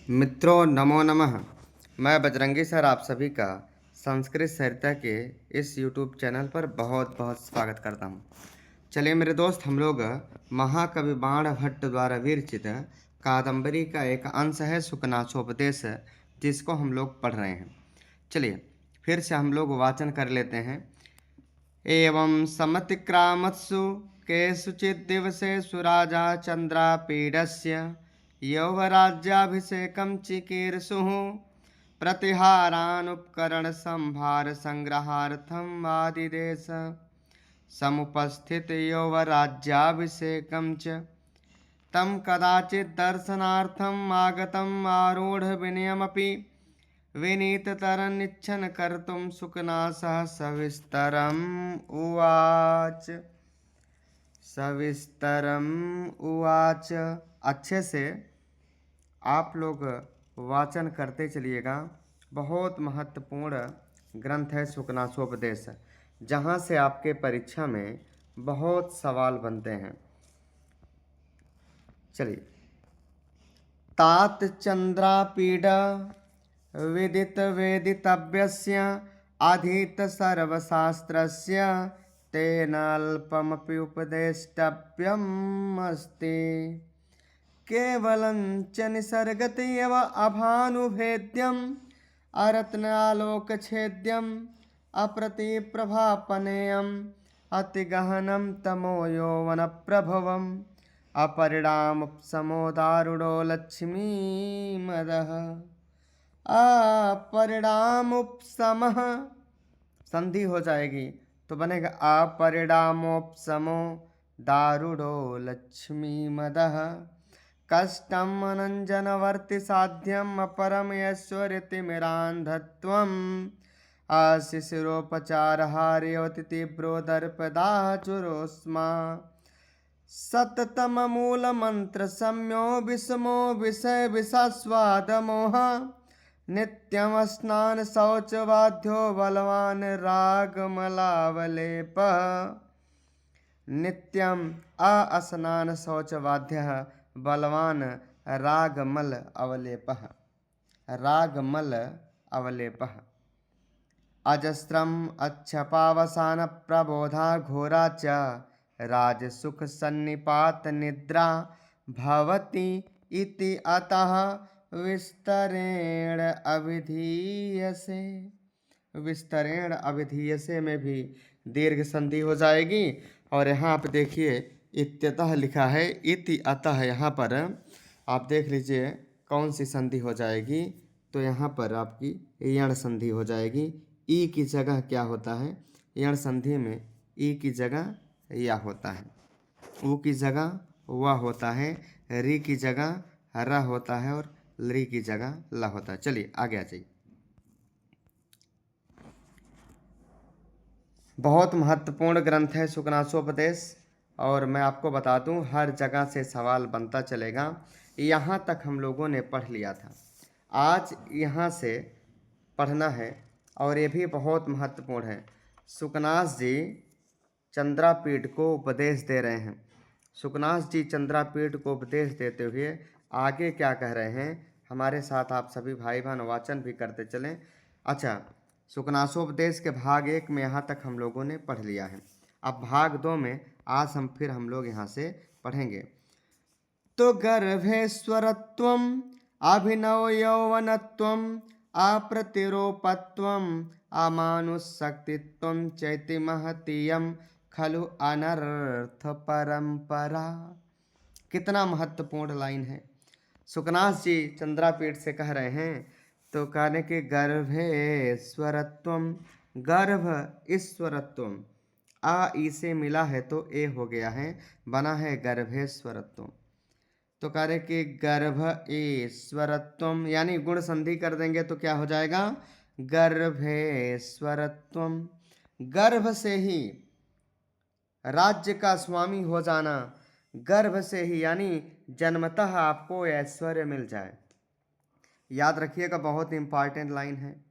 मित्रों नमो नमः। मैं बजरंगी सर आप सभी का संस्कृत साहित्य के इस YouTube चैनल पर बहुत बहुत स्वागत करता हूं। चलिए मेरे दोस्त, हम लोग महाकवि बाण भट्ट द्वारा विरचित कादंबरी का एक अंश है सुकनासोपदेश, जिसको हम लोग पढ़ रहे हैं। चलिए फिर से हम लोग वाचन कर लेते हैं। एवं समतिक्रामत्सु केषुचित् दिवसेषु राजा चन्द्रापीडस्य यौवराज्याभिषेकं चिकीर्षुः प्रतिहारानुपकरणसंभारसंग्रहार्थं वादिदेश समुपस्थित यौवराज्याभिषेकं च तं कदाचित् दर्शनार्थम् आगतम् आरूढविनयमपि विनीततरन्निच्छन् कर्तुं सुकना सह सविस्तरम् उवाच। अच्छे से आप लोग वाचन करते चलिएगा। बहुत महत्वपूर्ण ग्रंथ है सुकनासोपदेश, जहाँ से आपके परीक्षा में बहुत सवाल बनते हैं। चलिए। तात चंद्रापीडा विदित वेदितव्यस्य अधीत सर्वशास्त्रस्य तेन अल्पमपि उपदेष्टव्यम् अस्ति केवलं च निसर्गतैव अभानुभेद्यम् अरत्नालोकछेद्यम् अप्रतिप्रभापनेयम् अतिगहनं तमो यौवनप्रभवम् अपरिणामुपशमोदारुणो लक्ष्मीमदः। अपरिणामुपशमः संधि हो जाएगी तो बनेगा अपरिणामोपशमो दारुणो लक्ष्मीमदः। कष्टम् अनञ्जनवर्ति साध्यम् अपरम् ऐश्वर्यतिमिरान्धत्वम् अशिशिरोपचारहार्यवति तीव्रो दर्पदाचुरोस्मा सततममूलमन्त्रसम्यो विषमो विषय विषास्वादमोह नित्यमस्नान शौचवाद्यो बलवान् रागमलावलेपः। नित्यम् अस्नान शौचवाद्यः बलवान् रागमल अवलेपः। रागमल अवलेपः। अजस्रम् अच्छपावसान प्रबोधा घोरा च राजसुख सन्निपात निद्रा भवति इति अतः विस्तरेण अभिधीयसे। विस्तरेण अभिधीयसे में भी दीर्घ संधि हो जाएगी। और यहाँ आप देखिए इत्यतः लिखा है, इति अतः यहाँ पर आप देख लीजिए कौन सी संधि हो जाएगी। तो यहाँ पर आपकी यण संधि हो जाएगी। ई की जगह क्या होता है? यण संधि में ई की जगह या होता है, ऊ की जगह व होता है, री की जगह र होता है और ली की जगह ल होता है। चलिए आगे आ जाइए। बहुत महत्वपूर्ण ग्रंथ है सुकनासोपदेश, और मैं आपको बता दूं हर जगह से सवाल बनता चलेगा। यहाँ तक हम लोगों ने पढ़ लिया था, आज यहाँ से पढ़ना है और ये भी बहुत महत्वपूर्ण है। सुकनास जी चंद्रापीठ को उपदेश दे रहे हैं। सुकनास जी चंद्रापीठ को उपदेश देते हुए आगे क्या कह रहे हैं, हमारे साथ आप सभी भाई बहन वाचन भी करते चलें। अच्छा, सुकनासोपदेश के भाग 1 में यहाँ तक हम लोगों ने पढ़ लिया है। अब भाग 2 में आज हम लोग यहाँ से पढ़ेंगे। तो गर्भेश्वरत्वम् अभिनव यौवनत्वम् अप्रतिरूपत्वम् अमानुषशक्तित्वं चैति महतीयं खलु अनर्थ परंपरा। कितना महत्वपूर्ण लाइन है। सुकनास जी चंद्रापीठ से कह रहे हैं, तो कहने के गर्भेश्वरत्वम, गर्भ ईश्वरत्वम, आ ई से मिला है तो ए हो गया है, बना है गर्भेश्वरत्वम। तो कह रहे कि गर्भ ईश्वरत्वम यानी गुण संधि कर देंगे तो क्या हो जाएगा? गर्भेश्वरत्वम। गर्भ से ही राज्य का स्वामी हो जाना, गर्भ से ही यानी जन्मतः आपको ऐश्वर्य मिल जाए। याद रखिएगा, बहुत इंपॉर्टेंट लाइन है।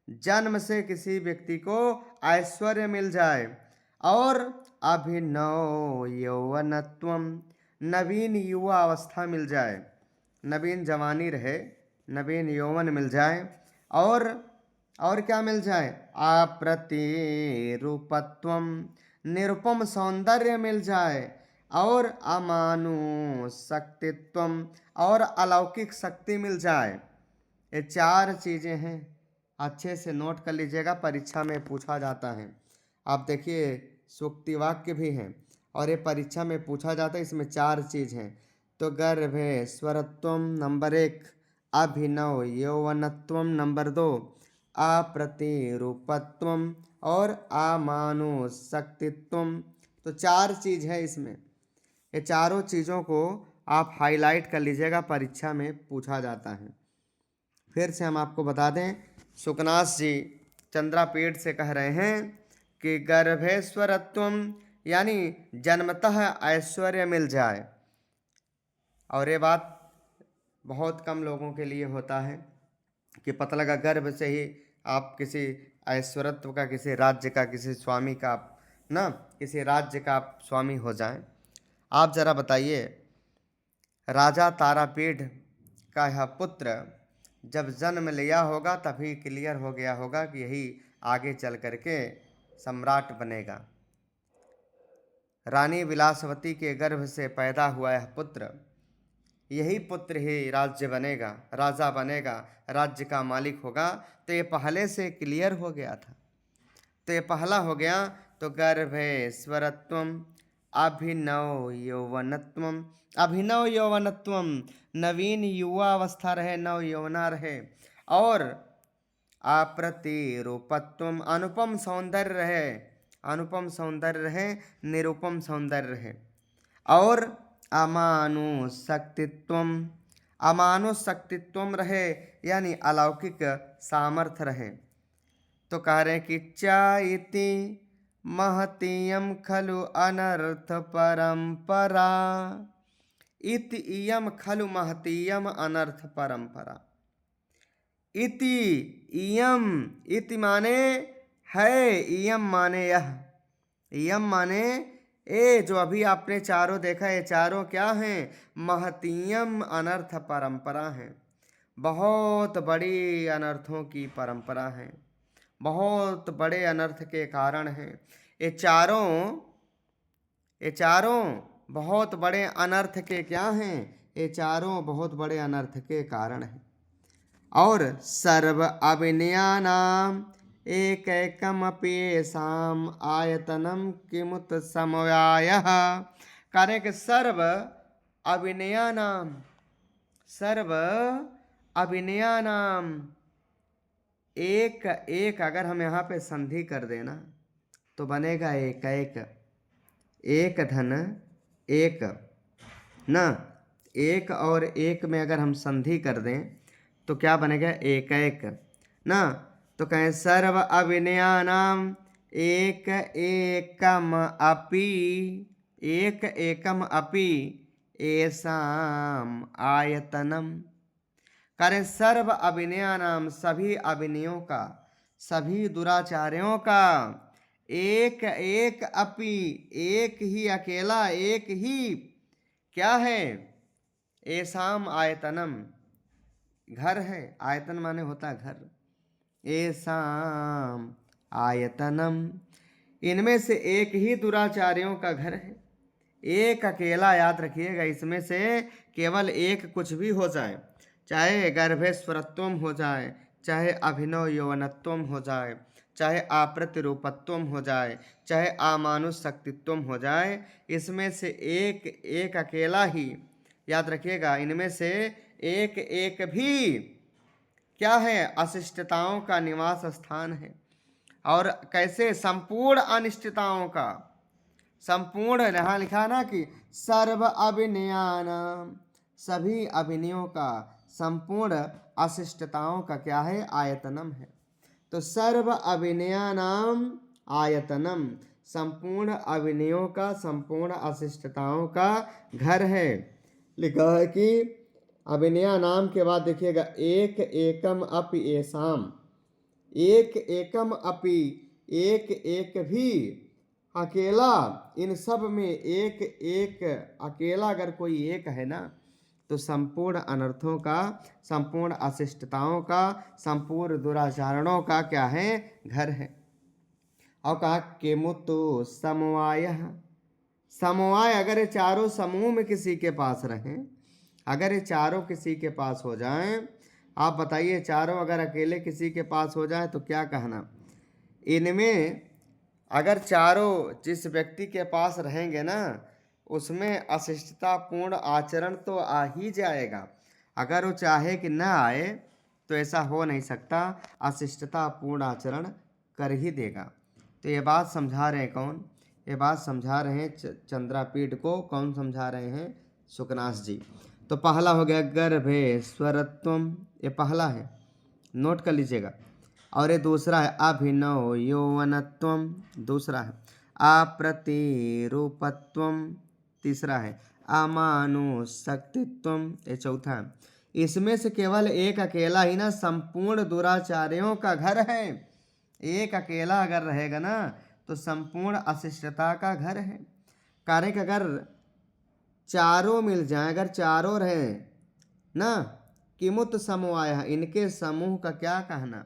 जन्म से किसी व्यक्ति को ऐश्वर्य मिल जाए और अभिनव यौवनत्वम, नवीन युवा अवस्था मिल जाए, नवीन जवानी रहे, नवीन यौवन मिल जाए, और क्या मिल जाए, अप्रतिरूपत्वम, निरुपम सौंदर्य मिल जाए, और अमानुषक्तित्वम, और अलौकिक शक्ति मिल जाए। ये 4 चीज़ें हैं, अच्छे से नोट कर लीजिएगा, परीक्षा में पूछा जाता है। आप देखिए सूक्ति वाक्य भी हैं और ये परीक्षा में पूछा जाता है। इसमें 4 चीज़ हैं। तो गर्भेश्वरत्वम नंबर 1, अभिनव यौवनत्वम नंबर 2, अप्रतिरूपत्वम और अमानुषक्तित्वम। तो 4 चीज़ है इसमें। ये चारों चीज़ों को आप हाईलाइट कर लीजिएगा, परीक्षा में पूछा जाता है। फिर से हम आपको बता दें, सुकनास जी चंद्रापीठ से कह रहे हैं कि गर्भेश्वरत्वम यानी जन्मतः ऐश्वर्य मिल जाए। और ये बात बहुत कम लोगों के लिए होता है कि पता लगा गर्भ से ही आप किसी ऐश्वर्यत्व का, किसी राज्य का, किसी स्वामी का ना, किसी राज्य का आप स्वामी हो जाएं। आप जरा बताइए, राजा तारापीठ का यह पुत्र जब जन्म लिया होगा तभी क्लियर हो गया होगा कि यही आगे चल करके सम्राट बनेगा। रानी विलासवती के गर्भ से पैदा हुआ यह पुत्र, यही पुत्र ही राज्य बनेगा, राजा बनेगा, राज्य का मालिक होगा। तो ये पहले से क्लियर हो गया था। तो ये पहला हो गया। तो गर्भेश्वरत्वम, अभिनव यौवनत्वम, अभिनव यौवनत्वम, नवीन युवा अवस्था रहे, नव यौवना रहे, और अप्रतिरूपत्वम, अनुपम सौंदर्य रहे, अनुपम सौंदर्य रहे, निरुपम सौंदर्य रहे, और अमानुषक्तित्वम, अमानुषक्तित्वम रहे यानी अलौकिक सामर्थ्य रहे। तो कह रहे हैं कि च इति महतीयम खलु अनर्थ परंपरा, इति इयम खलु महतीयम अनर्थ परंपरा। इति इयम, इति माने है, इयम माने यह, इयम माने ये जो अभी आपने चारों देखा, ये चारों क्या हैं, महतीयम अनर्थ परंपरा हैं, बहुत बड़ी अनर्थों की परंपरा है, बहुत बड़े अनर्थ के कारण हैं। ये चारों बहुत बड़े अनर्थ के क्या हैं, ये चारों बहुत बड़े अनर्थ के कारण हैं। और सर्व अभिनयानाम एकैकमपि येषाम् आयतनम किमुत समवायः। कारण कि सर्व अभिनयानाम एक एक, अगर हम यहाँ पे संधि कर देना तो बनेगा एक एक, एक धन एक ना, एक और एक में अगर हम संधि कर दें तो क्या बनेगा, एक एक ना। तो कहें सर्व अभिनयानाम एक एकम अपि, एक एकम अपि येषाम् आयतनम। करें सर्व अभिनयानाम, सभी अभिनयों का, सभी दुराचार्यों का, एक एक अपि, एक ही अकेला, एक ही क्या है, येषाम् आयतनम, घर है, आयतन माने होता है घर, येषाम् आयतनम, इनमें से एक ही दुराचार्यों का घर है, एक अकेला, याद रखिएगा, इसमें से केवल एक कुछ भी हो जाए, चाहे गर्भेश्वरत्वम हो जाए, चाहे अभिनव यौवनत्वम हो जाए, चाहे अप्रतिरूपत्वम हो जाए, चाहे अमानुषक्तित्वम हो जाए, इसमें से एक एक अकेला ही, याद रखिएगा, इनमें से एक एक भी क्या है, अशिष्टताओं का निवास स्थान है। और कैसे, संपूर्ण अनिष्टताओं का, संपूर्ण, यहाँ लिखा ना कि सर्व अभिनयानाम, सभी अभिनयों का, संपूर्ण अशिष्टताओं का क्या है, आयतनम है। तो सर्व अभिनयानाम आयतनम, संपूर्ण अभिनयों का, संपूर्ण अशिष्टताओं का घर है। लिखा है कि अभिनया नाम के बाद देखिएगा, एक एकम अपि येषाम्, एक एकम अपि, एक एक भी, अकेला, इन सब में एक एक, अकेला अगर कोई एक है ना, तो संपूर्ण अनर्थों का, संपूर्ण अशिष्टताओं का, संपूर्ण दुराचरणों का क्या है, घर है। और कहा किमुतु समवाय, समवाय अगर ये चारों समूह में किसी के पास रहें, अगर ये चारों किसी के पास हो जाएं, आप बताइए चारों अगर अकेले किसी के पास हो जाए तो क्या कहना। इनमें अगर चारों जिस व्यक्ति के पास रहेंगे ना, उसमें अशिष्टतापूर्ण आचरण तो आ ही जाएगा। अगर वो चाहे कि न आए तो ऐसा हो नहीं सकता, अशिष्टतापूर्ण आचरण कर ही देगा। तो ये बात समझा रहे हैं कौन, ये बात समझा रहे हैं चंद्रापीठ को। कौन समझा रहे हैं, सुकनास जी। तो पहला हो गया गर्भेश्वरत्वम, ये पहला है, नोट कर लीजिएगा। और ये दूसरा है अभिनव यौवनत्वम, दूसरा है अप्रतिरूपत्वम, तीसरा है अमानुषक्तित्वम, ये चौथा है। इसमें से केवल एक अकेला ही ना संपूर्ण दुराचार्यों का घर है। एक अकेला अगर रहेगा ना तो संपूर्ण अशिष्टता का घर है। कार्य कि अगर चारों मिल जाए, अगर चारों रहे ना, किमुत समवाय, इनके समूह का क्या कहना,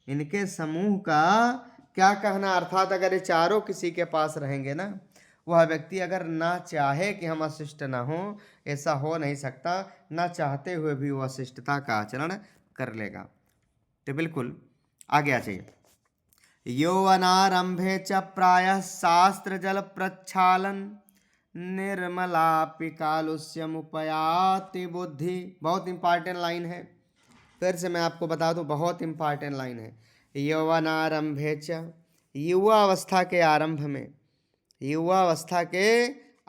इनके समूह का क्या कहना। अर्थात अगर ये चारों किसी के पास रहेंगे ना, वह व्यक्ति अगर ना चाहे कि हम अशिष्ट ना हो, ऐसा हो नहीं सकता, ना चाहते हुए भी वो अशिष्टता का आचरण कर लेगा। तो बिल्कुल आगे आ जाइए। यौवनारंभे च प्रायः शास्त्र जल प्रक्षालन निर्मलापि कालुष्यमुपयाति बुद्धि। बहुत इंपॉर्टेंट लाइन है, फिर से मैं आपको बता दूं, बहुत इंपॉर्टेंट लाइन है। यौवनारंभे च, युवावस्था के आरंभ में, युवावस्था के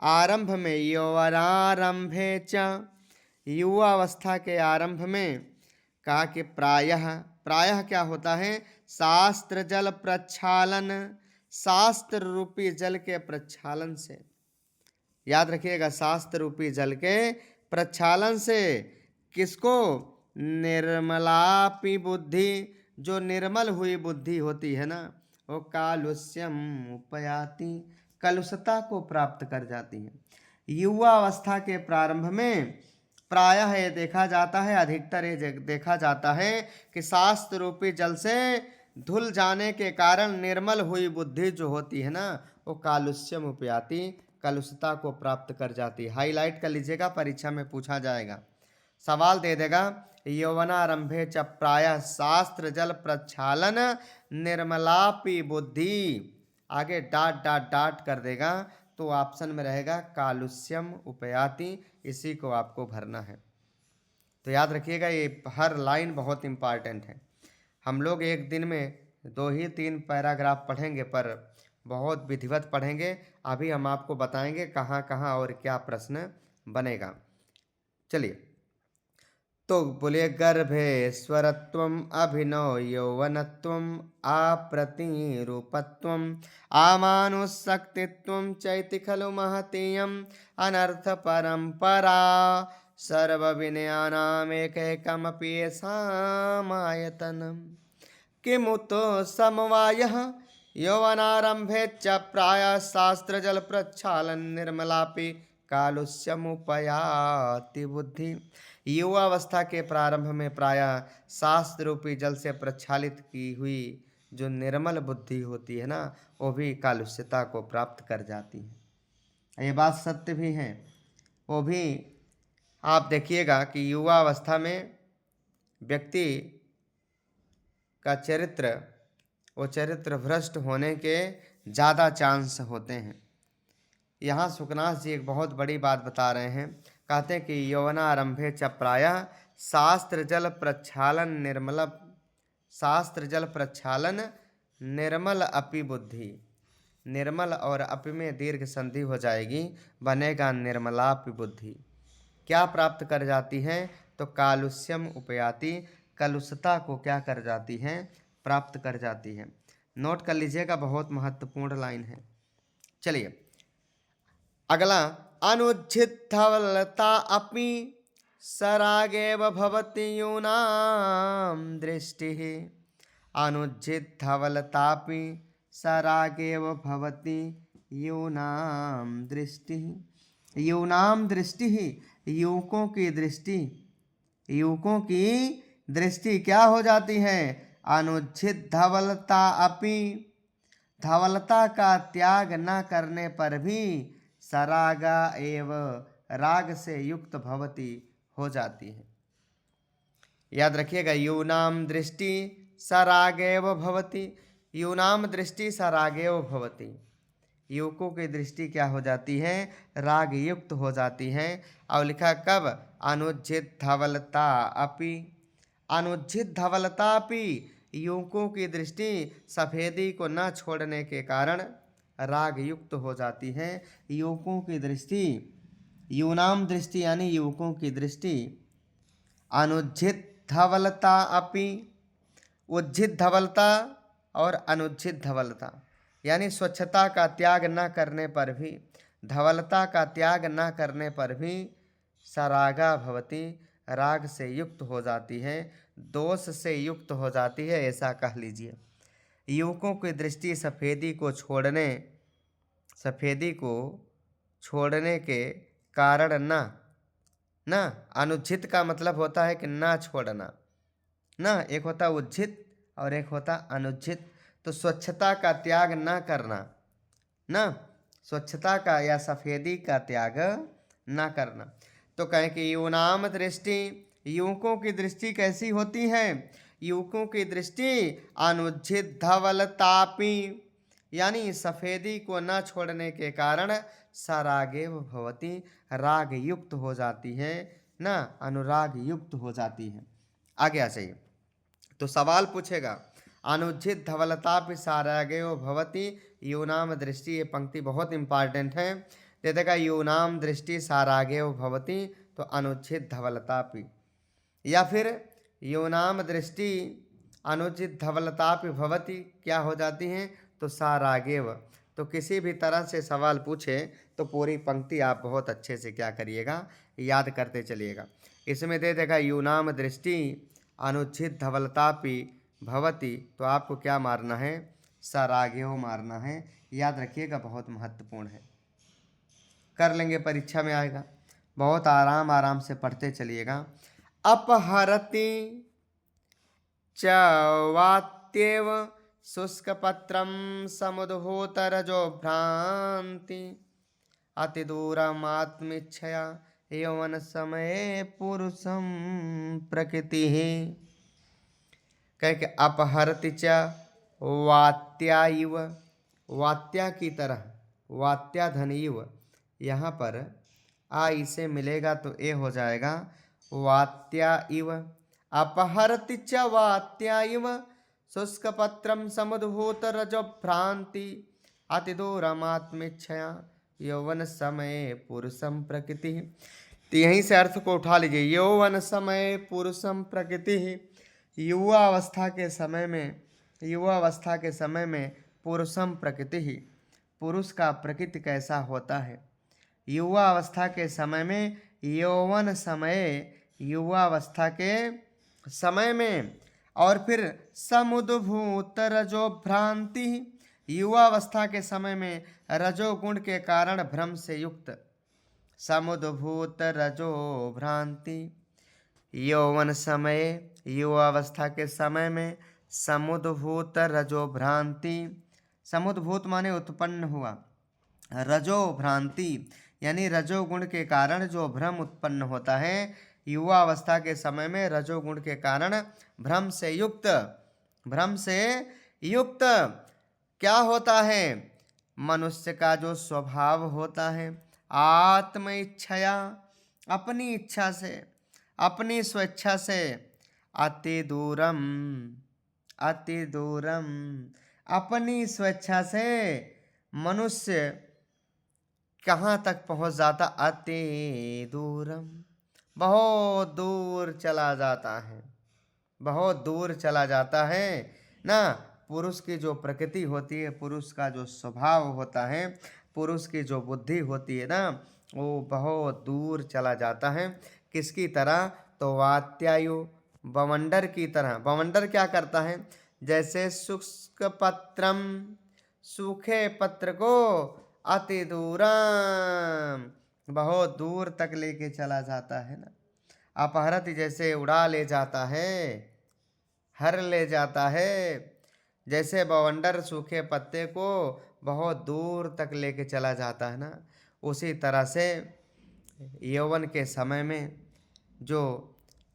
आरंभ में, यौवनारंभे च, युवावस्था के आरंभ में कहा कि प्रायः, प्रायः क्या होता है, शास्त्र जल प्रक्षालन, शास्त्र रूपी जल के प्रक्षालन से, याद रखिएगा, शास्त्र रूपी जल के प्रक्षालन से। किसको, निर्मलापि बुद्धि, जो निर्मल हुई बुद्धि होती है ना, वो कालुष्यम उपयाति, कलुषता को प्राप्त कर जाती है। युवावस्था के प्रारंभ में प्रायः ये देखा जाता है, अधिकतर ये देखा जाता है कि शास्त्र रूपी जल से धुल जाने के कारण निर्मल हुई बुद्धि जो होती है ना, वो कालुष्यम उपयाति, कलुषता को प्राप्त कर जाती है। हाईलाइट कर लीजिएगा, परीक्षा में पूछा जाएगा, सवाल दे देगा। यौवनारंभे च प्रायः शास्त्र जल प्रक्षालन निर्मलापि बुद्धि, आगे डाट डाट डाट कर देगा, तो ऑप्शन में रहेगा कालुष्यम उपयाति, इसी को आपको भरना है। तो याद रखिएगा, ये हर लाइन बहुत इंपॉर्टेंट है। हम लोग एक दिन में 2 ही 3 पैराग्राफ पढ़ेंगे, पर बहुत विधिवत पढ़ेंगे। अभी हम आपको बताएंगे कहाँ कहाँ और क्या प्रश्न बनेगा। चलिए, तो बोलिए गर्भेश्वरत्वम अभिनव यौवनत्वम अप्रतिरूपत्वम आमानुषक्तित्वम चैति खलु महतीयम अनर्थ परंपरा सर्वविनयानामेकैकमपि येषामायतनम् किमुतो समवायः यौवनारंभे च प्रायः शास्त्रजल प्रक्षालन निर्मलापि कालुष्यमुपयाति बुद्धि। युवावस्था के प्रारंभ में प्रायः शास्त्र रूपी जल से प्रक्षालित की हुई जो निर्मल बुद्धि होती है ना, वो भी कालुष्यता को प्राप्त कर जाती है। ये बात सत्य भी है। वो भी आप देखिएगा कि युवावस्था में व्यक्ति का चरित्र, वो चरित्र भ्रष्ट होने के ज़्यादा चांस होते हैं। यहाँ सुकनास जी एक बहुत बड़ी बात बता रहे हैं। कहते हैं कि यौवनारंभे च प्रायः शास्त्र जल प्रक्षालन निर्मल, शास्त्र जल प्रक्षालन निर्मल अपि बुद्धि, निर्मल और अपि में दीर्घ संधि हो जाएगी, बनेगा निर्मलापि बुद्धि। क्या प्राप्त कर जाती है, तो कालुष्यम उपयाति, कलुषता को क्या कर जाती है, प्राप्त कर जाती है। नोट कर लीजिएगा, बहुत महत्वपूर्ण लाइन है। चलिए अगला, अनुज्झिद्धवलता अपि सरागेव भवति यूनां दृष्टिः, अनुज्झिद्धवलतापि सरागेव भवति यूनां दृष्टिः। यूनां दृष्टिः, युवकों की दृष्टि क्या हो जाती है? अनुज्झित धवलता अपि, धवलता का त्याग न करने पर भी सरागा एव, राग से युक्त भवती हो जाती है। याद रखिएगा, यूनाम दृष्टि सरागेव भवती, यूनाम दृष्टि सरागेव भवती। युवकों की दृष्टि क्या हो जाती है? राग युक्त हो जाती है। और लिखा कब? अनुज्झित धवलता अपि, अनुज्झित धवलता अपि, युवकों की दृष्टि सफेदी को न छोड़ने के कारण राग युक्त हो जाती है। युवकों की दृष्टि, यूनाम दृष्टि यानी युवकों की दृष्टि, अनुज्झित धवलता अपि, उज्झित धवलता और अनुज्झित धवलता यानी स्वच्छता का त्याग न करने पर भी, धवलता का त्याग न करने पर भी सरागा भवती, राग से युक्त हो जाती है, दोष से युक्त हो जाती है, ऐसा कह लीजिए। युवकों की दृष्टि सफ़ेदी को छोड़ने के कारण न अनुचित का मतलब होता है कि ना छोड़ना, ना एक होता उज्जित और एक होता अनुचित। तो स्वच्छता का त्याग न करना, ना स्वच्छता का या सफेदी का त्याग न करना। तो कहें कि यूनाम दृष्टि, युवकों की दृष्टि कैसी होती है? युवकों की दृष्टि अनुज्झित धवलतापि यानी सफेदी को न छोड़ने के कारण सरागेव भवती, राग युक्त हो जाती है, ना अनुराग युक्त हो जाती है। आगे आ जाइए। तो सवाल पूछेगा, अनुज्झित धवलतापि सरागेव भवती यूनाम दृष्टि, ये पंक्ति बहुत इंपॉर्टेंट है। दे देगा यूनाम दृष्टि सरागेव भवती, तो अनुज्झित धवलतापि, या फिर यूनाम दृष्टि अनुचित धवलतापि भवती क्या हो जाती हैं? तो सारागेव। तो किसी भी तरह से सवाल पूछे तो पूरी पंक्ति आप बहुत अच्छे से क्या करिएगा? याद करते चलिएगा। इसमें दे देगा यूनाम दृष्टि अनुचित धवलतापि भवती, तो आपको क्या मारना है? सरागेव मारना है। याद रखिएगा, बहुत महत्वपूर्ण है, कर लेंगे, परीक्षा में आएगा। बहुत आराम से पढ़ते चलिएगा। अपहरति च वात्येव शुष्कपत्रं समुद्भूतरजो भ्रांति अतिदूरमात्मिच्छया यौवन समये पुरुषं प्रकृतिः। कह के अपहरति च वात्या इव, वात्या की तरह, वात्याधन इव, यहाँ पर आ इसे मिलेगा तो ए हो जाएगा वात्या इव। अपहरति च वात्या इव शुष्कपत्रं समुद्भूतरजो भ्रांति अतिदूरमात्मिच्छया यौवन समय पुरुषम प्रकृति। तो यहीं से अर्थ को उठा लीजिए। यौवन समय पुरुषम प्रकृति, युवावस्था के समय में पुरुषम प्रकृति, पुरुष का प्रकृति कैसा होता है? युवावस्था के समय में, यौवन समय, युवावस्था के समय में, और फिर समुद्भूत रजो भ्रांति, युवावस्था के समय में रजोगुण के कारण भ्रम से युक्त, समुद्भूत रजो भ्रांति। यौवन समय, युवावस्था के समय में समुद्भूत रजो भ्रांति, समुद्भूत माने उत्पन्न हुआ, रजो भ्रांति यानी रजोगुण के कारण जो भ्रम उत्पन्न होता है, युवावस्था के समय में रजोगुण के कारण भ्रम से युक्त क्या होता है? मनुष्य का जो स्वभाव होता है, आत्म इच्छया, अपनी इच्छा से, अपनी स्वेच्छा से, अति दूरम अपनी स्वेच्छा से मनुष्य कहाँ तक पहुँच जाता? अति दूरम, बहुत दूर चला जाता है, बहुत दूर चला जाता है ना। पुरुष की जो प्रकृति होती है, पुरुष का जो स्वभाव होता है, पुरुष की जो बुद्धि होती है ना, वो बहुत दूर चला जाता है। किसकी तरह? तो वात्यायु, बवंडर की तरह। बवंडर क्या करता है? जैसे शुष्क पत्रम, सूखे पत्र को अति दूरम बहुत दूर तक लेके चला जाता है ना। अपहरति जैसे उड़ा ले जाता है, हर ले जाता है। जैसे बवंडर सूखे पत्ते को बहुत दूर तक लेके चला जाता है ना, उसी तरह से यौवन के समय में जो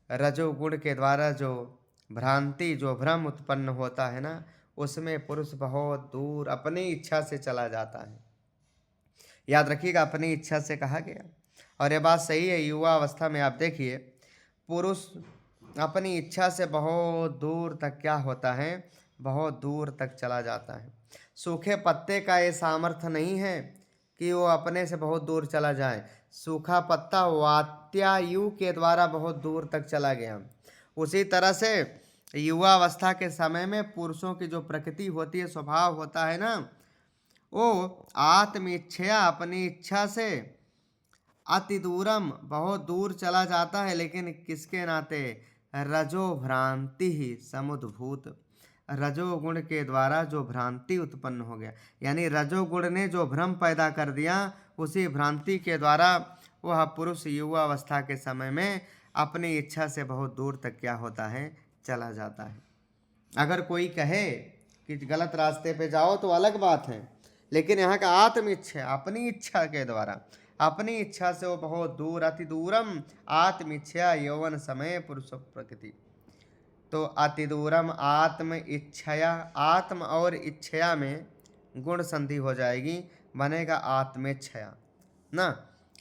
रजोगुण के द्वारा जो भ्रांति, जो भ्रम उत्पन्न होता है ना, उसमें पुरुष बहुत दूर अपनी इच्छा से चला जाता है। याद रखिएगा, अपनी इच्छा से कहा गया, और ये बात सही है। युवा अवस्था में आप देखिए, पुरुष अपनी इच्छा से बहुत दूर तक क्या होता है, बहुत दूर तक चला जाता है। सूखे पत्ते का ये सामर्थ्य नहीं है कि वो अपने से बहुत दूर चला जाए। सूखा पत्ता वात्यायु के द्वारा बहुत दूर तक चला गया। उसी तरह से युवा अवस्था के समय में पुरुषों की जो प्रकृति होती है, स्वभाव होता है ना, वो आत्म इच्छा, अपनी इच्छा से अति दूरम, बहुत दूर चला जाता है। लेकिन किसके नाते? रजो भ्रांति ही समुद्भूत, रजोगुण के द्वारा जो भ्रांति उत्पन्न हो गया, यानी रजोगुण ने जो भ्रम पैदा कर दिया, उसी भ्रांति के द्वारा वह पुरुष युवा अवस्था के समय में अपनी इच्छा से बहुत दूर तक क्या होता है, चला जाता है। अगर कोई कहे कि गलत रास्ते पे जाओ तो अलग बात है, लेकिन यहाँ का आत्म इच्छा, अपनी इच्छा के द्वारा, अपनी इच्छा से वो बहुत दूर, अति दूरम आत्म इच्छा यौवन समय पुरुष प्रकृति। तो अति दूरम आत्म इच्छया, आत्म और इच्छया में गुण संधि हो जाएगी, बनेगा आत्मेच्छया ना।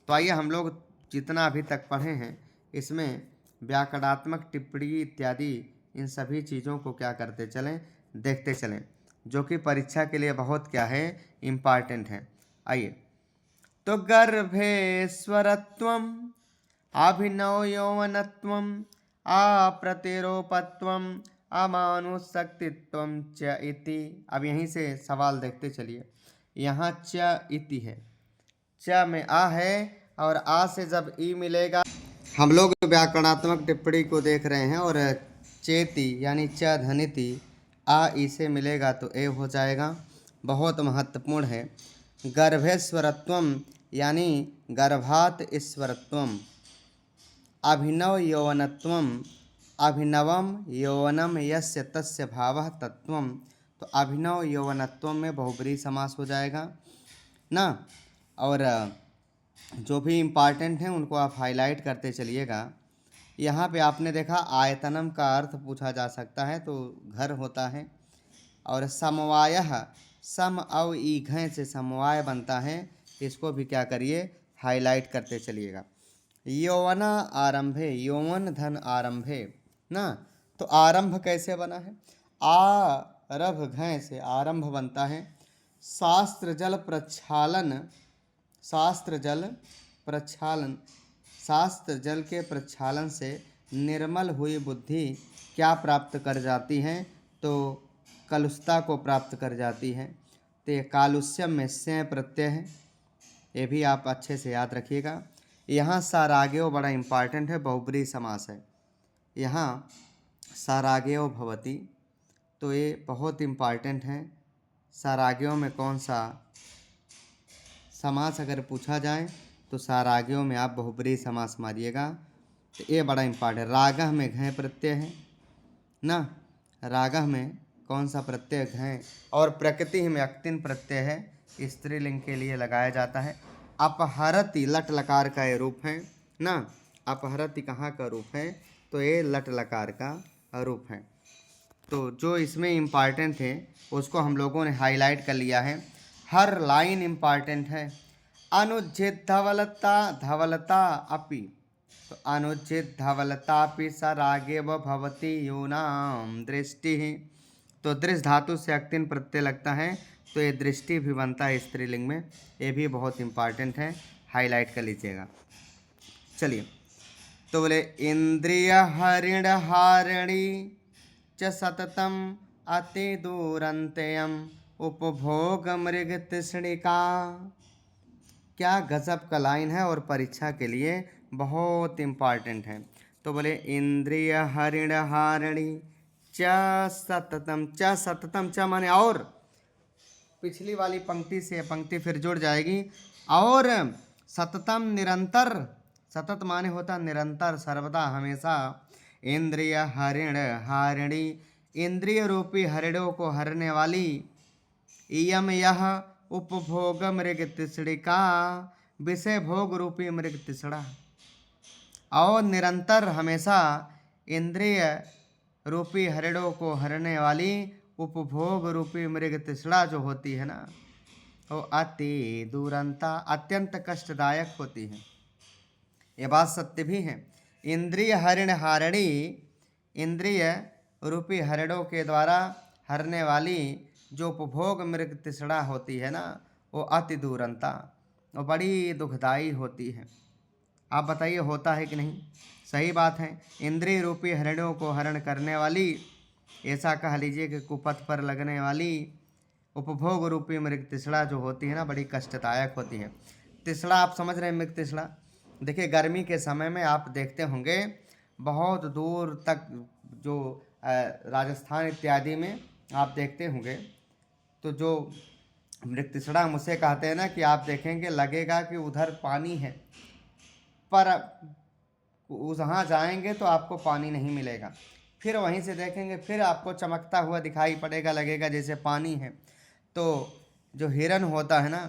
तो आइए हम लोग जितना अभी तक पढ़े हैं, इसमें व्याकरणात्मक टिप्पणी इत्यादि इन सभी चीज़ों को क्या करते चलें, देखते चलें, जो कि परीक्षा के लिए बहुत क्या है, इम्पॉर्टेंट है। आइए, तो गर्भेश्वरत्वम, अभिनव यौवनत्वम, अप्रतिरोपत्वम, अमानुषक्तित्वम च इति। अब यहीं से सवाल देखते चलिए। यहाँ च इति है, च में आ है, और आ से जब ई मिलेगा, हम लोग व्याकरणात्मक टिप्पणी को देख रहे हैं, और चेति यानी च धनिति आ ई से मिलेगा तो ए हो जाएगा। बहुत महत्वपूर्ण है। गर्भेश्वरत्वम यानी गर्भात ईश्वरत्वम, अभिनव यौवनत्वम, अभिनवम यौवनम यस्य तस्य भावः तत्वम। तो अभिनव यौवनत्वम में बहुब्रीहि समास हो जाएगा ना। और जो भी इम्पॉर्टेंट हैं उनको आप हाईलाइट करते चलिएगा। यहाँ पे आपने देखा आयतनम का अर्थ पूछा जा सकता है, तो घर होता है। और समवायः, सम अव ई घय से समवाय बनता है, इसको भी क्या करिए, हाईलाइट करते चलिएगा। यौवना आरंभे, यौवन धन आरंभे ना। तो आरंभ कैसे बना है? आरभ घय से आरंभ बनता है। शास्त्र जल प्रक्षालन, शास्त्र जल प्रक्षालन, शास्त्र जल के प्रक्षालन से निर्मल हुई बुद्धि क्या प्राप्त कर जाती है? तो कलुषता को प्राप्त कर जाती है। तो ये कालुष्यम में से प्रत्यय है, ये भी आप अच्छे से याद रखिएगा। यहाँ साराग्यो बड़ा इम्पॉर्टेंट है, बहुब्रीहि समास है। यहाँ साराग्यो भवति, तो ये बहुत इम्पॉर्टेंट है। साराग्यों में कौन सा समास अगर पूछा जाए तो साराग्यों में आप बहुब्रीहि समास मारिएगा, तो ये बड़ा इम्पॉर्टेंट है। रागह में घय प्रत्यय है ना, रागह में कौन सा प्रत्यय घय, और प्रकृति में अक्तिन प्रत्यय है, स्त्रीलिंग के लिए लगाया जाता है। अपहरति लट लकार का ये रूप है ना। अपहरति कहाँ का रूप है? तो ये लट लकार का रूप है। तो जो इसमें इम्पॉर्टेंट है उसको हम लोगों ने हाईलाइट कर लिया है। हर लाइन इम्पॉर्टेंट है। अनुज्झित धवलता, धवलता अपि, तो अनुज्झित धवलतापि सरागेव भवति यूनाम दृष्टि। तो दृष्ट धातु से अक्तिन प्रत्यय लगता है, तो ये दृष्टि भी बनता है स्त्रीलिंग में, ये भी बहुत इम्पॉर्टेंट है, हाईलाइट कर लीजिएगा। चलिए, तो बोले इंद्रिय हरिण हारिणी च सततम अति दूरंत्यम उपभोग मृग तृष्णिका। क्या गजब का लाइन है, और परीक्षा के लिए बहुत इम्पॉर्टेंट है। तो बोले इंद्रिय हरिण हारिणी च सततम, च सततम, च माने और, पिछली वाली पंक्ति से पंक्ति फिर जुड़ जाएगी। और सततम निरंतर, सतत माने होता निरंतर, सर्वदा, हमेशा। इंद्रिय हरिण हारिणी, इंद्रिय रूपी हरिणों को हरने वाली। इयम यह उपभोग मृग तिसड़िका, विषय भोग रूपी मृग तिसड़ा। और निरंतर हमेशा इंद्रिय रूपी हरिणों को हरने वाली उपभोग रूपी मृग तिसड़ा जो होती है ना, वो अति दुरंता, अत्यंत कष्टदायक होती है। ये बात सत्य भी है। इंद्रिय हरिण हारिणी, इंद्रिय रूपी हरिणों के द्वारा हरने वाली जो उपभोग मृग तिसड़ा होती है ना, वो अति दुरंता, वो बड़ी दुखदाई होती है। आप बताइए होता है कि नहीं? सही बात है। इंद्रिय रूपी हरिणों को हरण करने वाली, ऐसा कह लीजिए कि कुपथ पर लगने वाली उपभोग रूपी मृग तिसड़ा जो होती है ना, बड़ी कष्टदायक होती है। तिसड़ा आप समझ रहे हैं, मृग तिसड़ा। देखिए गर्मी के समय में आप देखते होंगे बहुत दूर तक जो राजस्थान इत्यादि में आप देखते होंगे, तो जो मृग तिसड़ा मुझसे कहते हैं ना कि आप देखेंगे लगेगा कि उधर पानी है, पर वहाँ जाएंगे तो आपको पानी नहीं मिलेगा। फिर वहीं से देखेंगे फिर आपको चमकता हुआ दिखाई पड़ेगा, लगेगा जैसे पानी है। तो जो हिरन होता है ना,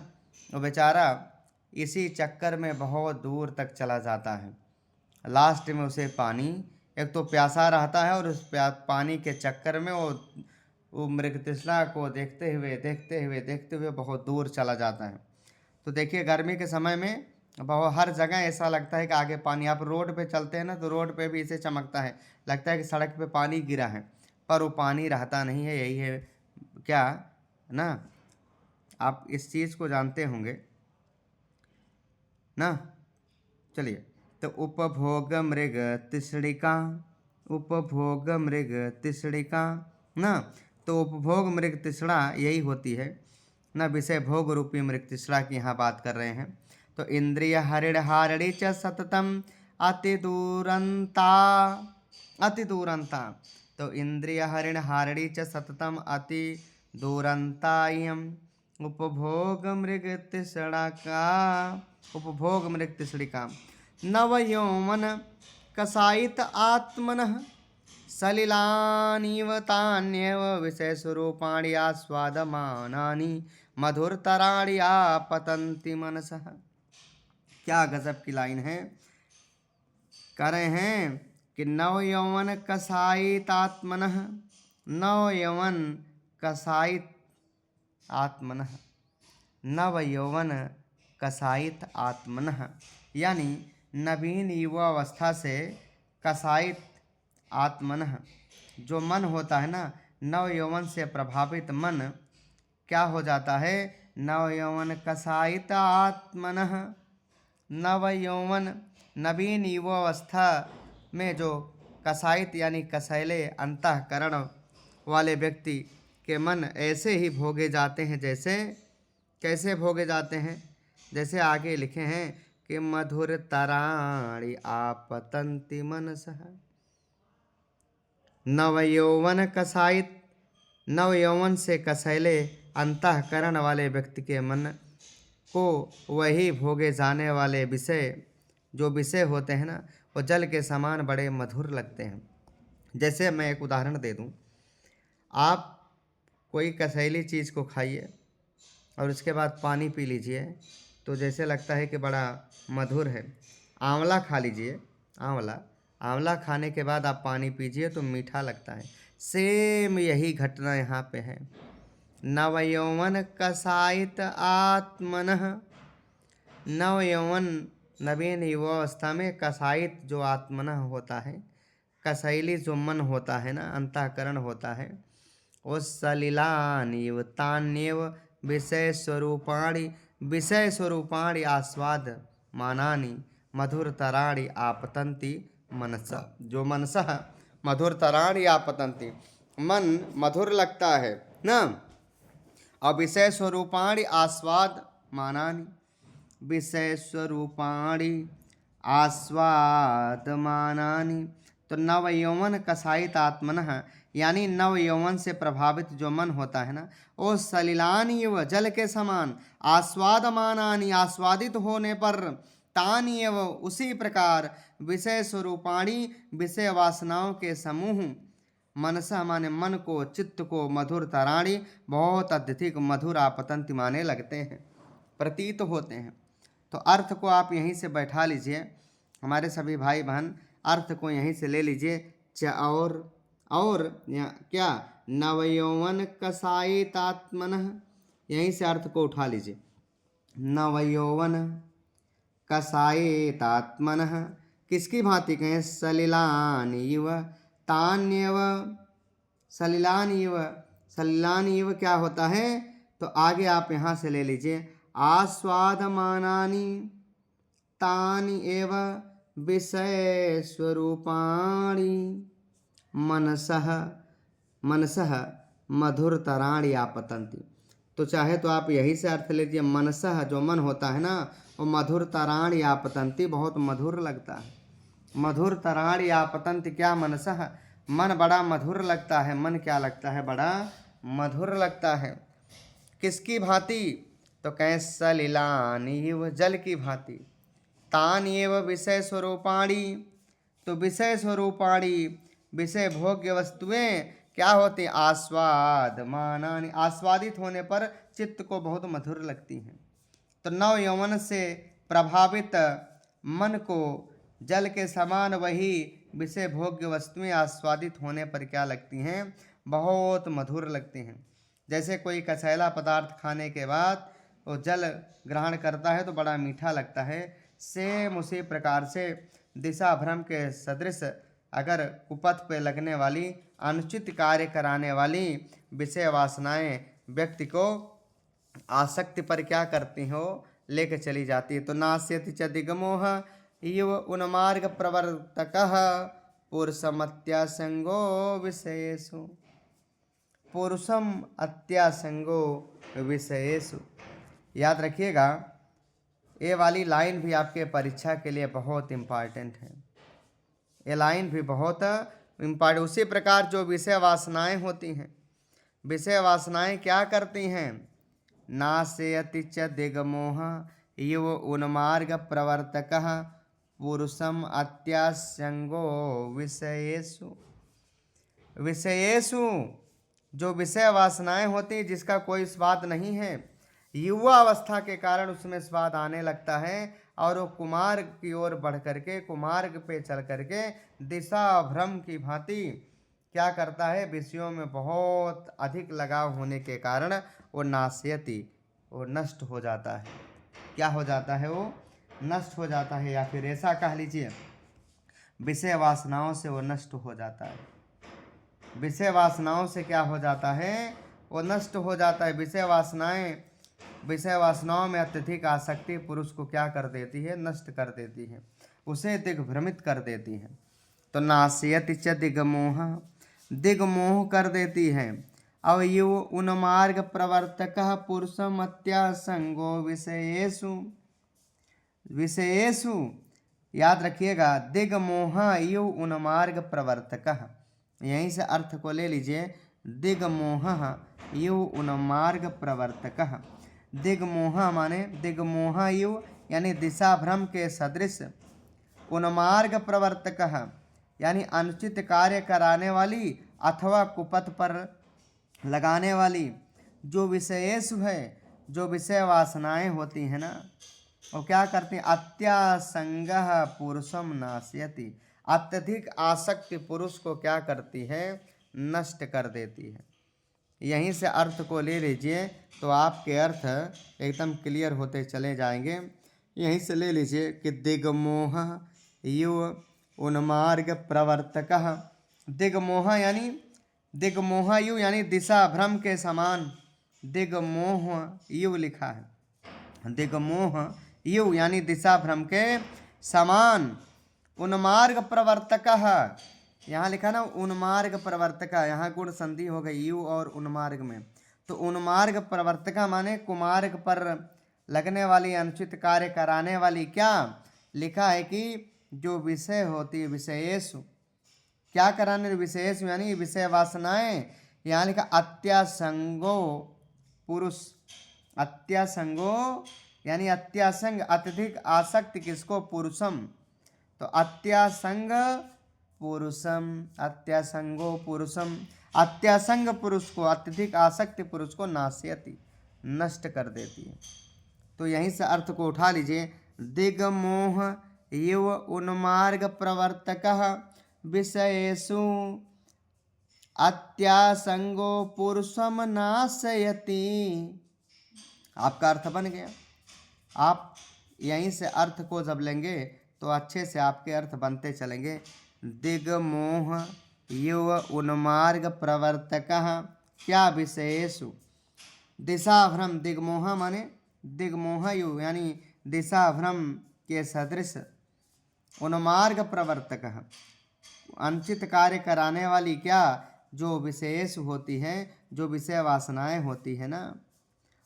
वो बेचारा इसी चक्कर में बहुत दूर तक चला जाता है। लास्ट में उसे पानी, एक तो प्यासा रहता है और उस पानी के चक्कर में वो मृगतृष्णा को देखते हुए बहुत दूर चला जाता है। तो देखिए गर्मी के समय में बहुत हर जगह ऐसा लगता है कि आगे पानी। आप रोड पे चलते हैं ना, तो रोड पे भी इसे चमकता है, लगता है कि सड़क पे पानी गिरा है, पर वो पानी रहता नहीं है। यही है क्या ना, आप इस चीज़ को जानते होंगे ना। चलिए, तो उपभोग मृग तिसड़िका, उपभोग मृग तिसड़िका ना, तो उपभोग मृग तिसड़ा यही होती है ना, विषय भोग रूपी मृग तिसड़ा की यहाँ बात कर रहे हैं। तो इंद्रिय हरिण हारिणी च सततम अति दूरंता, अति दूरंता, तो इंद्रिय हरिण हारिणी च सततम अति दूरंतायम उपभोग मृग तिसड़ा का, उपभोग मृग तिसड़िका। नव यौवन कसायित आत्मनः सलिलानीव तान्येव विषय स्वरूपाणि आस्वादमानानि मधुरतराणि आपतन्ति मनसः। क्या गजब की लाइन है। कह रहे हैं कि नव यौवन कसायित आत्मनः, नव यौवन कसायित आत्मनः, नव यौवन कसायित आत्मनः, यानी नवीन युवावस्था से कसायित आत्मनः, जो मन होता है ना, नव यौवन से प्रभावित मन क्या हो जाता है? नव यौवन कसायित आत्मनः, नव यौवन नवीन युवावस्था में जो कसायित यानी कसैले अंतःकरण वाले व्यक्ति के मन ऐसे ही भोगे जाते हैं, जैसे कैसे भोगे जाते हैं? जैसे आगे लिखे हैं कि मधुर तराणि आपतन्ति मनसः। नव यौवन कसायित, नव यौवन से कसैले अंतःकरण वाले व्यक्ति के मन को वही भोगे जाने वाले विषय, जो विषय होते हैं ना, वो जल के समान बड़े मधुर लगते हैं। जैसे मैं एक उदाहरण दे दूं, आप कोई कसैली चीज़ को खाइए और उसके बाद पानी पी लीजिए, तो जैसे लगता है कि बड़ा मधुर है। आंवला खा लीजिए, आंवला, आंवला खाने के बाद आप पानी पीजिए तो मीठा लगता है। सेम यही घटना यहाँ पे है। नव यौवन कसायित आत्मनः, नव यौवन नवीन युवावस्था में कसायित जो आत्मनः होता है, कसैली जो मन होता है ना, अंतःकरण होता है, वो सलिलानीव तान्येव विषय स्वरूपाणि, विषय स्वरूपाणि आस्वाद मानानि मधुरतराणि आपतन्ति मनसः। जो मनसः मधुरतराणि आपतन्ति, मन मधुर लगता है ना, और विषय स्वरूपाणि आस्वाद मानानि, विषय स्वरूपाणि आस्वाद मानानि, तो नव यौवन कसायित आत्मनः यानी नव यौवन से प्रभावित जो मन होता है ना, वो सलिलानि इव जल के समान, आस्वादमानानि आस्वादित होने पर, तानि एव उसी प्रकार, विषय स्वरूपाणी विषय वासनाओं के समूह, मनसा माने मन को, चित्त को, मधुर तराणी बहुत अत्यधिक मधुर आपतंति माने लगते हैं, प्रतीत होते हैं। तो अर्थ को आप यहीं से बैठा लीजिए हमारे सभी भाई बहन, अर्थ को यहीं से ले लीजिए। और क्या नवयौवन कसायितात्मनः, यहीं से अर्थ को उठा लीजिए। नवयौवन कसायितात्मनः किसकी भांति कहें? सलिलान इव तान्यव, सलिलान इव, सलिलान इव क्या होता है? तो आगे आप यहाँ से ले लीजिए, आस्वादमानानि तानि एव विषय स्वरूपाणि मनसः मधुरतराणि आपतंति। तो चाहे तो आप यही से अर्थ लीजिए, मनसः जो मन होता है ना, वो मधुरतराणि आपतंति बहुत मधुर लगता है। मधुरतराणि आपतंति क्या? मनसः मन बड़ा मधुर लगता है। मन क्या लगता है? बड़ा मधुर लगता है। किसकी भांति? तो कहें सलिलानिव जल की भांति, तान्येव विषय स्वरूपाणी, तो विषय स्वरूपाणी विषय भोग्य वस्तुएं क्या होती? आस्वाद मानानि आस्वादित होने पर चित्त को बहुत मधुर लगती हैं। तो नव यौवन से प्रभावित मन को जल के समान वही विषय भोग्य वस्तुएं आस्वादित होने पर क्या लगती हैं? बहुत मधुर लगती हैं। जैसे कोई कसैला पदार्थ खाने के बाद वो जल ग्रहण करता है तो बड़ा मीठा लगता है, सेम उसी प्रकार से दिशा भ्रम के सदृश अगर कुपथ पे लगने वाली अनुचित कार्य कराने वाली विषय वासनाएं व्यक्ति को आसक्ति पर क्या करती हो? लेके चली जाती है। तो नास्यति च दिगमोह इव उन्मार्ग प्रवर्तकः पुरुषम अत्यासंगो विषयेषु, पुरुषम अत्यासंगो विषयेषु। याद रखिएगा, ये वाली लाइन भी आपके परीक्षा के लिए बहुत इम्पॉर्टेंट है। ये लाइन भी बहुत इम्पॉर्टेंट। उसी प्रकार जो विषय वासनाएं होती हैं, विषय वासनाएं क्या करती हैं? नाशयति च दिगमोह इव उन्मार्ग प्रवर्तकः पुरुषम अत्यासंगो विषयेषु, विषयेषु जो विषय वासनाएं होती हैं जिसका कोई स्वाद नहीं है, युवा अवस्था के कारण उसमें स्वाद आने लगता है और वो कुमार्ग की ओर बढ़ करके, कुमार्ग पे चल करके दिशा भ्रम की भांति क्या करता है? विषयों में बहुत अधिक लगाव होने के कारण वो नाशयति, वो नष्ट हो जाता है। क्या हो जाता है? वो नष्ट हो जाता है, या फिर ऐसा कह लीजिए विषय वासनाओं से वो नष्ट हो जाता है। विषय वासनाओं से क्या हो जाता है? वो नष्ट हो जाता है। विषय वासनाओं में अत्यधिक आसक्ति पुरुष को क्या कर देती है? नष्ट कर देती है, उसे दिग्भ्रमित कर देती है। तो नाशयति च दिग्मोह, दिग्मोह कर देती है। अब यो उन्मार्ग प्रवर्तकः पुरुषम अत्यासंगो विषयेषु, विषयेषु याद रखिएगा, दिग्मोह यो उन्मार्ग प्रवर्तकः, यहीं से अर्थ को ले लीजिए, दिग्मोह यो उन्मार्ग प्रवर्तकः। दिग्मोह माने दिग्मोह यो यानी दिशा भ्रम के सदृश, उन्मार्ग प्रवर्तकः यानी अनुचित कार्य कराने वाली अथवा कुपथ पर लगाने वाली जो विषयेषु है, जो विषय वासनाएं होती हैं ना, वो क्या करती हैं? अत्यासंगः पुरुषम नाशयति, अत्यधिक आसक्ति पुरुष को क्या करती है? नष्ट कर देती है। यहीं से अर्थ को ले लीजिए तो आपके अर्थ एकदम क्लियर होते चले जाएंगे। यहीं से ले लीजिए कि दिग्मोह युव उन्मार्ग प्रवर्तकः, दिग्मोह यानी दिग्मोह युव यानी दिशा भ्रम के समान, दिग्मोह युव लिखा है, दिग्मोह युव यानी दिशा भ्रम के समान, उन्मार्ग प्रवर्तकः यहाँ लिखा ना उन्मार्ग प्रवर्तक, यहाँ गुण संधि हो गई यू और उन्मार्ग में। तो उन्मार्ग प्रवर्तक माने कुमार्ग पर लगने वाली अनुचित कार्य कराने वाली, क्या लिखा है कि जो विषय होती है विषयेषु, क्या करा निर्विशेष यानी विषय वासनाएं, यहाँ लिखा अत्यासंगो पुरुष, अत्यासंगो यानी अत्यासंग अत्यधिक आसक्ति किसको, पुरुषम। तो अत्यासंग पुरुषम, अत्यासंगो पुरुषम, अत्यासंग पुरुष को, अत्यधिक आसक्ति पुरुष को नाशयति नष्ट कर देती है। तो यहीं से अर्थ को उठा लीजिए, दिग्मोह युव उन्मार्ग प्रवर्तकः विषयेषु अत्यासंगो पुरुषम नाशयति। आपका अर्थ बन गया। आप यहीं से अर्थ को जब लेंगे तो अच्छे से आपके अर्थ बनते चलेंगे। दिग्मोह युव उन्मार्ग प्रवर्तकः, क्या विषयेषु, दिशा भ्रम, दिग्मोह माने दिग्मोह युव यानी दिशा भ्रम के सदृश, उन्मार्ग प्रवर्तकः अनुचित कार्य कराने वाली, क्या जो विशेष होती है, जो विषय वासनाएं होती है ना,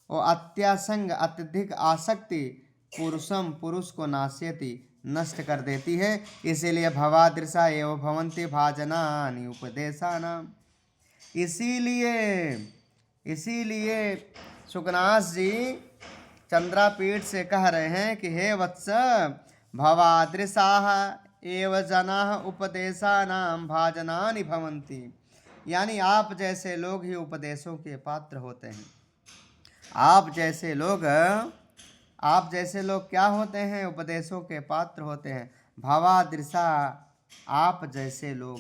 और अत्यासंग अत्यधिक आसक्ति पुरुषम पुरुष को नाश्यति नष्ट कर देती है। इसीलिए भवादृशा एवं भवन्ति भाजनानि उपदेशानाम। इसीलिए सुकनास जी चंद्रापीठ से कह रहे हैं कि हे वत्स, भवादृशाः एव जनाः उपदेशानां भाजनानि भवन्ति, यानी आप जैसे लोग ही उपदेशों के पात्र होते हैं। आप जैसे लोग क्या होते हैं, उपदेशों के पात्र होते हैं। भवादृशा आप जैसे लोग,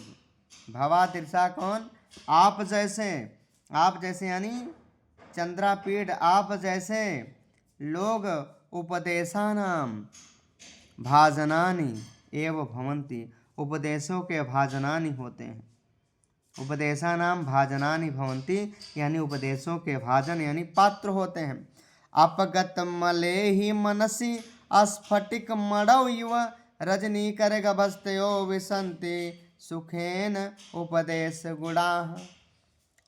भवादृशा कौन, आप जैसे यानी चंद्रापीठ आप जैसे लोग उपदेशानाम भाजनानि एव भवन्ति, उपदेशों के भाजनानि होते हैं। उपदेशानाम भाजनानि भवन्ति यानी उपदेशों के भाजन यानी पात्र होते हैं। अपगत मलेहि मनसि स्फटिक मणौ युव रजनीकर गभस्तयो विसन्ति सुखेन उपदेश गुणाः।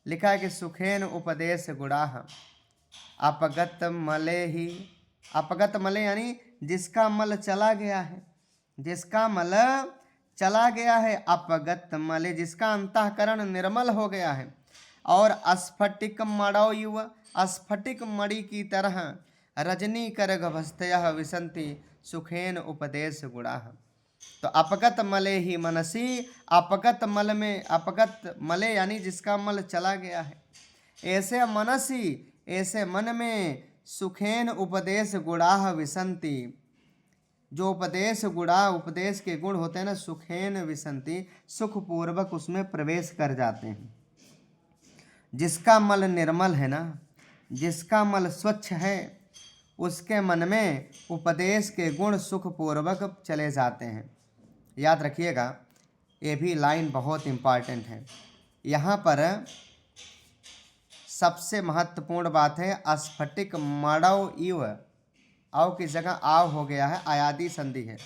लिखा है कि सुखेन उपदेश गुणाः। अपगत मलेहि, अपगत मले यानी जिसका मल चला गया है, जिसका मल चला गया है। अपगत मले जिसका अंतःकरण निर्मल हो गया है। और स्फटिक मणौ युव, स्फटिक मणि की तरह रजनी कर गभस्तयः विसन्ति सुखेन उपदेश गुणाः। तो अपगत मले ही मनसी, अपगत मल में, अपगत मले यानी जिसका मल चला गया है, ऐसे मनसी ऐसे मन में सुखेन उपदेश गुणाः विसन्ति, जो उपदेश गुणा उपदेश के गुण होते हैं ना, सुखेन विसन्ति सुखपूर्वक उसमें प्रवेश कर जाते हैं। जिसका मल निर्मल है ना, जिसका मल स्वच्छ है, उसके मन में उपदेश के गुण सुखपूर्वक चले जाते हैं। याद रखिएगा, ये भी लाइन बहुत इम्पॉर्टेंट है। यहाँ पर सबसे महत्वपूर्ण बात है स्फटिक मणौ इव, आव की जगह आव हो गया है, आयादी संधि है।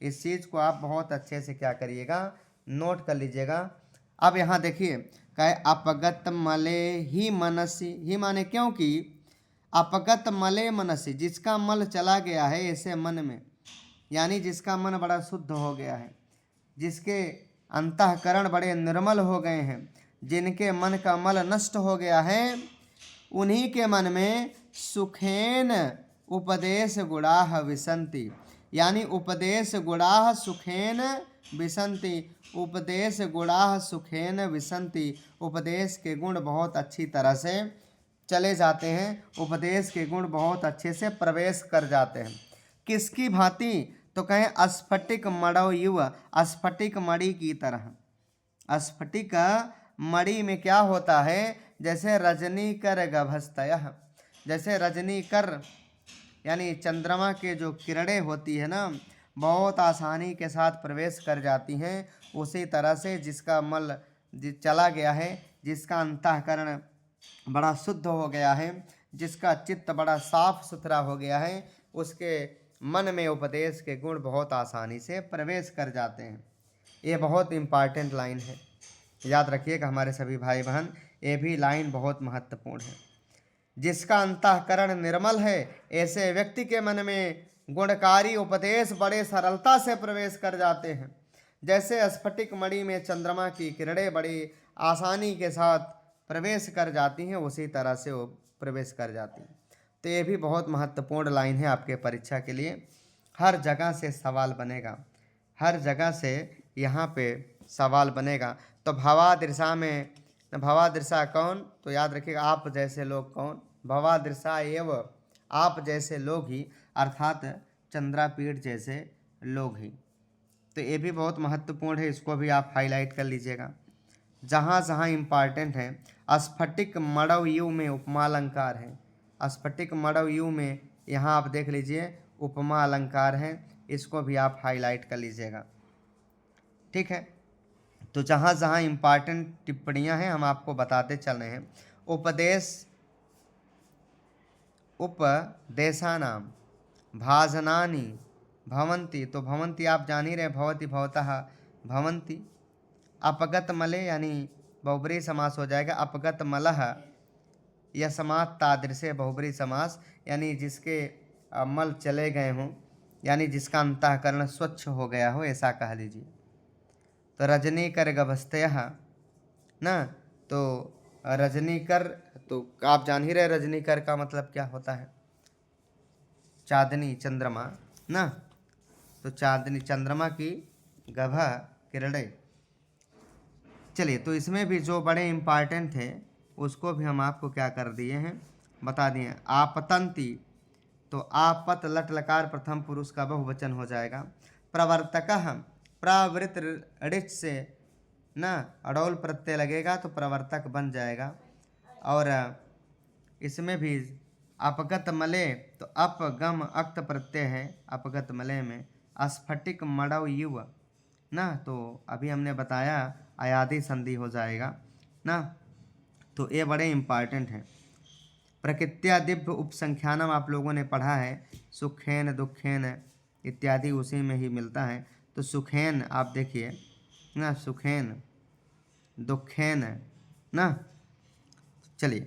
इस चीज़ को आप बहुत अच्छे से क्या करिएगा, नोट कर लीजिएगा। अब यहाँ देखिए, कहे अपगत मले ही मनसी, ही माने क्योंकि अपगत मले मनसी, जिसका मल चला गया है ऐसे मन में, यानी जिसका मन बड़ा शुद्ध हो गया है, जिसके अंतःकरण बड़े निर्मल हो गए हैं, जिनके मन का मल नष्ट हो गया है, उन्हीं के मन में सुखेन उपदेश गुणाः विसन्ति, यानी उपदेश गुणाः सुखेन विसन्ति, उपदेश गुणाः सुखेन विसन्ति, उपदेश के गुण बहुत अच्छी तरह से चले जाते हैं, उपदेश के गुण बहुत अच्छे से प्रवेश कर जाते हैं। किसकी भांति, तो कहें स्फटिक मणौ युव, स्फटिक मणि की तरह। स्फटिक मणि में क्या होता है, जैसे रजनीकर गभस्तयः, जैसे रजनीकर यानी चंद्रमा के जो किरणें होती है ना, बहुत आसानी के साथ प्रवेश कर जाती हैं, उसी तरह से जिसका मल चला गया है, जिसका अंतःकरण बड़ा शुद्ध हो गया है, जिसका चित्त बड़ा साफ सुथरा हो गया है, उसके मन में उपदेश के गुण बहुत आसानी से प्रवेश कर जाते हैं। ये बहुत इम्पॉर्टेंट लाइन है, याद रखिएगा हमारे सभी भाई बहन, ये भी लाइन बहुत महत्वपूर्ण है। जिसका अंतःकरण निर्मल है, ऐसे व्यक्ति के मन में गुणकारी उपदेश बड़े सरलता से प्रवेश कर जाते हैं। जैसे स्फटिक मणि में चंद्रमा की किरणें बड़ी आसानी के साथ प्रवेश कर जाती हैं, उसी तरह से वो प्रवेश कर जाती हैं। तो ये भी बहुत महत्वपूर्ण लाइन है आपके परीक्षा के लिए। हर जगह से सवाल बनेगा, हर जगह से यहाँ पे सवाल बनेगा। तो भवादृशा में, भवादृशा कौन, तो याद रखिएगा आप जैसे लोग कौन, भवादृशा एव आप जैसे लोग ही, अर्थात चंद्रापीठ जैसे लोग ही। तो ये भी बहुत महत्वपूर्ण है, इसको भी आप हाईलाइट कर लीजिएगा। जहाँ जहाँ इम्पॉर्टेंट है, स्फटिक मड़व यू में उपमा अलंकार है, स्फटिक मड़व यू में यहाँ आप देख लीजिए उपमा अलंकार है, इसको भी आप हाईलाइट कर लीजिएगा। ठीक है, तो जहाँ जहाँ इम्पॉर्टेंट टिप्पणियाँ हैं हम आपको बताते चल रहे हैं। उपदेशानाम भाजनानि भवन्ति, तो भवन्ति आप जान ही रहे, भवति भवतः भवन्ति। अपगत मले यानी बहुब्रीहि समास हो जाएगा, अपगत मलः यस्मात् तादृशे बहुब्रीहि समास, यानी जिसके मल चले गए हों, यानी जिसका अंतःकरण स्वच्छ हो गया हो, ऐसा कह लीजिए। तो रजनीकर गभस्तयः ना, तो रजनीकर, तो आप जान ही रहे रजनीकर का मतलब क्या होता है, चांदनी चंद्रमा ना, तो चांदनी चंद्रमा की गभा किरणें। चलिए, तो इसमें भी जो बड़े इम्पॉर्टेंट थे उसको भी हम आपको क्या कर दिए हैं, बता दिए। आपतंती, तो आपत लट लकार प्रथम पुरुष का बहुवचन हो जाएगा। प्रवर्तकः, प्रवृत ऋच से ना अड़ौल प्रत्यय लगेगा तो प्रवर्तक बन जाएगा। और इसमें भी अपगत मले, तो अपगम अक्त प्रत्यय है अपगत मले में। स्फटिक मड़व युव ना, तो अभी हमने बताया अयादि संधि हो जाएगा ना, तो ये बड़े इम्पॉर्टेंट हैं। प्रकृत्या दिव्य उपसंख्यानम आप लोगों ने पढ़ा है, सुखेन दुखेन इत्यादि उसी में ही मिलता है। तो सुखेन आप देखिए ना, सुखेन दुखेन ना, चलिए,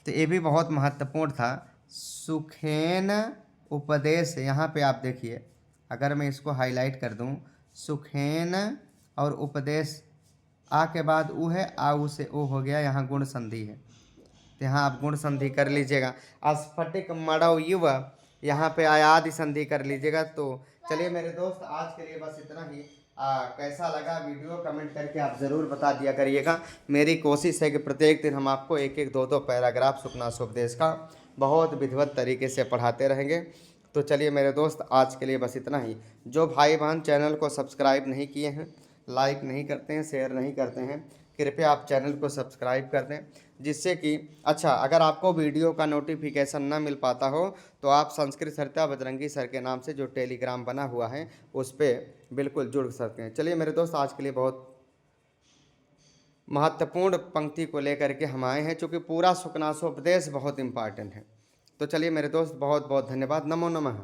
तो ये भी बहुत महत्वपूर्ण था। सुखेन उपदेश, यहाँ पे आप देखिए, अगर मैं इसको हाईलाइट कर दूँ, सुखेन और उपदेश, आ के बाद ऊ है, आ ऊ से ओ हो गया, यहाँ गुण संधि है, तो यहाँ आप गुण संधि कर लीजिएगा। स्फटिक मड़व युव, यहाँ पे आयादि संधि कर लीजिएगा। तो चलिए मेरे दोस्त, आज के लिए बस इतना ही। कैसा लगा वीडियो कमेंट करके आप ज़रूर बता दिया करिएगा। मेरी कोशिश है कि प्रत्येक दिन हम आपको एक एक दो दो पैराग्राफ सुकनासो उपदेश का बहुत विधिवत तरीके से पढ़ाते रहेंगे। तो चलिए मेरे दोस्त, आज के लिए बस इतना ही। जो भाई बहन चैनल को सब्सक्राइब नहीं किए हैं, लाइक नहीं करते हैं, शेयर नहीं करते हैं, कृपया आप चैनल को सब्सक्राइब कर दें, जिससे कि अच्छा, अगर आपको वीडियो का नोटिफिकेशन ना मिल पाता हो तो आप संस्कृत सरिता बजरंगी सर के नाम से जो टेलीग्राम बना हुआ है उस पर बिल्कुल जुड़ सकते हैं। चलिए मेरे दोस्त, आज के लिए बहुत महत्वपूर्ण पंक्ति को लेकर के हम आए हैं, चूँकि पूरा सुकनासोपदेश बहुत इंपॉर्टेंट है। तो चलिए मेरे दोस्त, बहुत बहुत धन्यवाद। नमो नमः।